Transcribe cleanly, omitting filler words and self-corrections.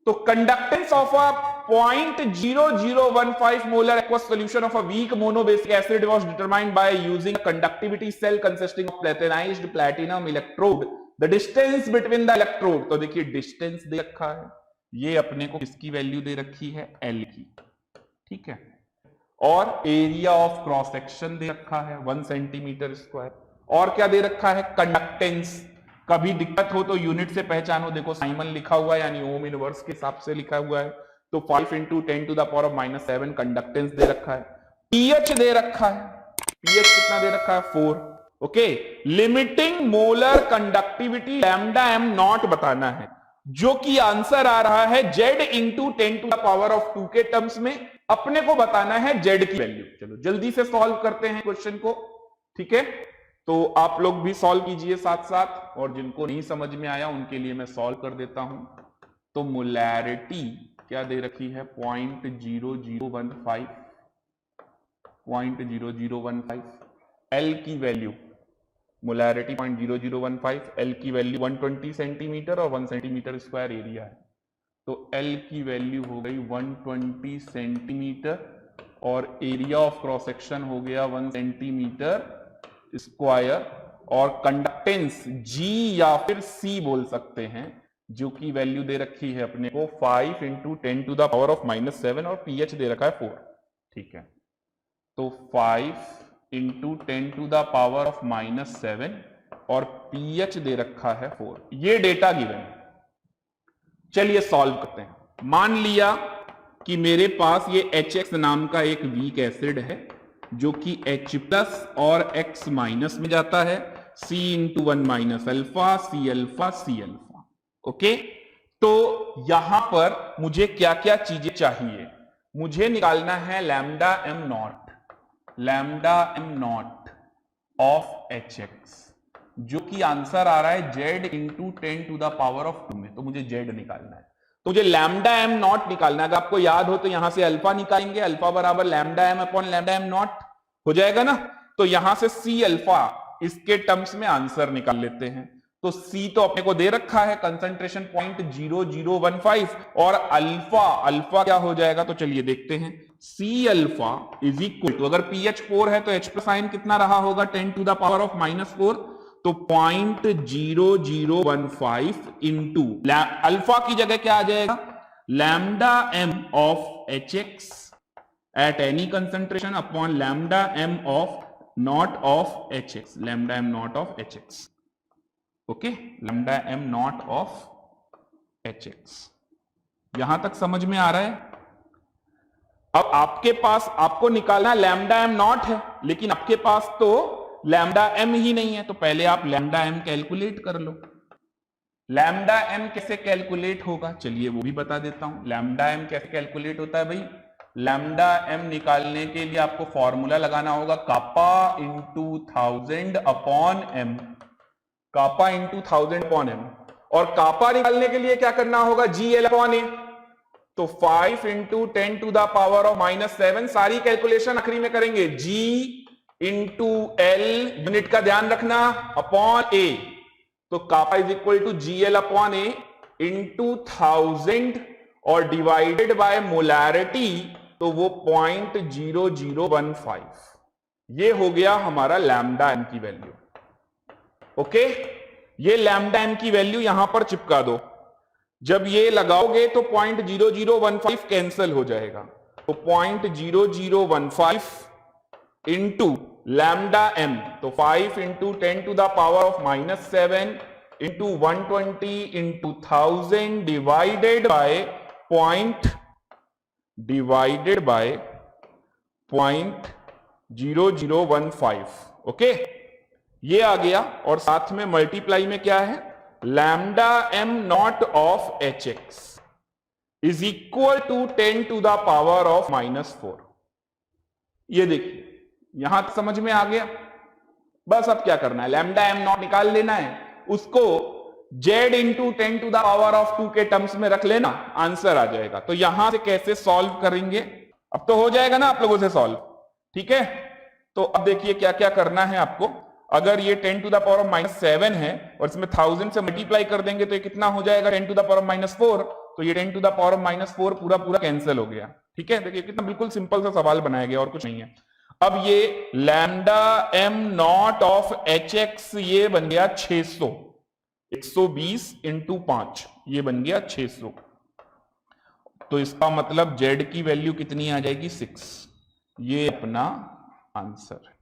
तो conductance of a 0.0015 molar aqueous solution of a weak monobasic acid was determined by using a conductivity cell consisting of platinized platinum electrode. The distance between the electrode, तो देखिए distance दे रखा है, ये अपने को किसकी value दे रखी है, L की, ठीक है, और एरिया ऑफ क्रॉस सेक्शन दे रखा है 1 सेंटीमीटर स्क्वायर, और क्या दे रखा है, कंडक्टेंस। कभी दिक्कत हो तो यूनिट से पहचानो, देखो साइमन लिखा हुआ है यानी ओम इनवर्स के हिसाब से लिखा हुआ है, तो 5 × 10⁻⁻⁷ कंडक्टेंस दे रखा है। पीएच दे रखा है, पीएच कितना दे रखा है, 4। Okay, limiting molar conductivity lambda M not बताना है, जो कि आंसर आ रहा है Z × 10⁻² के टर्म्स में। अपने को बताना है Z की वैल्यू। चलो जल्दी से सॉल्व करते हैं क्वेश्चन को, ठीक है। तो आप लोग भी सॉल्व कीजिए साथ साथ, और जिनको नहीं समझ में आया उनके लिए मैं सॉल्व कर देता हूं। तो मोलैरिटी क्या दे रखी है, 0.0015, 0.0015। L की वैल्यू, मोलैरिटी 0.0015, L की वैल्यू 120 सेंटीमीटर और 1 सेंटीमीटर स्क्वायर एरिया है, तो L की वैल्यू हो गई 120 सेंटीमीटर और एरिया ऑफ क्रॉस सेक्शन हो गया 1 सेंटीमीटर स्क्वायर, और कंडक्टेंस G या फिर C बोल सकते हैं, जो की वैल्यू दे रखी है अपने को 5 × 10⁻⁻⁷ और pH दे रखा है 4, ठीक है। तो 5 × 10⁻⁻7 और pH दे रखा है 4, ये डेटा गिवन है। चलिए सॉल्व करते हैं। मान लिया कि मेरे पास ये HX नाम का एक वीक एसिड है, जो कि H+ और X- में जाता है, C × 1 - alpha, C alpha, C alpha. Okay, तो यहां पर मुझे क्या क्या चीजें चाहिए, मुझे निकालना है lambda M naught of HX, जो कि आंसर आ रहा है Z × 10⁻² में, तो मुझे Z निकालना है। तो मुझे लैम्डा एम नॉट निकालना है। अगर आपको याद हो तो यहां से अल्फा निकालेंगे, अल्फा बराबर lambda M upon lambda M naught हो जाएगा ना। तो यहां से C अल्फा इसके टर्म्स में आंसर निकाल लेते हैं। तो C तो अपने को दे रखा है कंसंट्रेशन 0.0015, और अल्फा क्या हो जाएगा, तो चलिए देखते हैं। C alpha is equal to, अगर pH 4 है तो H+ आयन कितना रहा होगा, 10⁻⁻⁴, तो 0.0015 इंटू अल्फा की जगह क्या आ जाएगा, lambda M of HX at any concentration upon lambda M of naught of HX, lambda M naught of HX। Okay, lambda M naught of HX। यहां तक समझ में आ रहा है। अब आपके पास, आपको निकालना लैम्डा एम नॉट है, लेकिन आपके पास तो लैम्डा एम ही नहीं है, तो पहले आप लैम्डा एम कैलकुलेट कर लो। लैम्डा एम कैसे कैलकुलेट होगा, चलिए वो भी बता देता हूं। लैम्डा एम कैसे कैलकुलेट होता है भाई, लैम्डा एम निकालने के लिए आपको फॉर्मूला लगाना होगा कापा × 1000 अपॉन एम, कापा × 1000 अपॉन एम, और कापा निकालने के लिए क्या करना होगा, GL अपॉन ए। तो 5 × 10⁻⁻7, सारी कैलकुलेशन आखिरी में करेंगे, G × L, यूनिट का ध्यान रखना, अपॉन ए। तो kappa is equal to GL upon A × 1000 और डिवाइडेड बाय मोलैरिटी, तो वो 0.0015, ये हो गया हमारा लैम्डा एम की वैल्यू। ओके, ये लैम्डा एम की वैल्यू यहां पर चिपका दो। जब ये लगाओगे तो 0.0015 कैंसिल हो जाएगा, तो 0.0015 इंटू लैम्डा एम, तो 5 × 10⁻⁻7 into 120 into 1000 divided by 0.0015। Okay, ये आ गया, और साथ में मल्टीप्लाई में क्या है, lambda M naught of HX is equal to 10⁻⁻⁴। ये देखिए यहां तक समझ में आ गया। बस अब क्या करना है, लैम्डा एम नॉट निकाल लेना है, उसको Z × 10⁻² के टर्म्स में रख लेना, आंसर आ जाएगा। तो यहां से कैसे सॉल्व करेंगे, अब तो हो जाएगा ना आप लोगों से सॉल्व, ठीक है। तो अब देखिए क्या क्या करना है आपको। अगर ये 10⁻⁻7 है और इसमें 1000 से मल्टीप्लाई कर देंगे तो ये कितना हो जाएगा, 10⁻⁴, तो ये 10 टू द पावर ऑफ -4 पूरा पूरा कैंसिल हो गया। ठीक है, देखिए कितना बिल्कुल सिंपल सा सवाल बनाया गया और कुछ नहीं है। अब ये lambda M naught of H x ये बन गया 600, 120 इंटू 5 ये बन गया 600। तो इसका मतलब z की वैल्यू कितनी आ जाएगी 6। ये अपना आंसर है।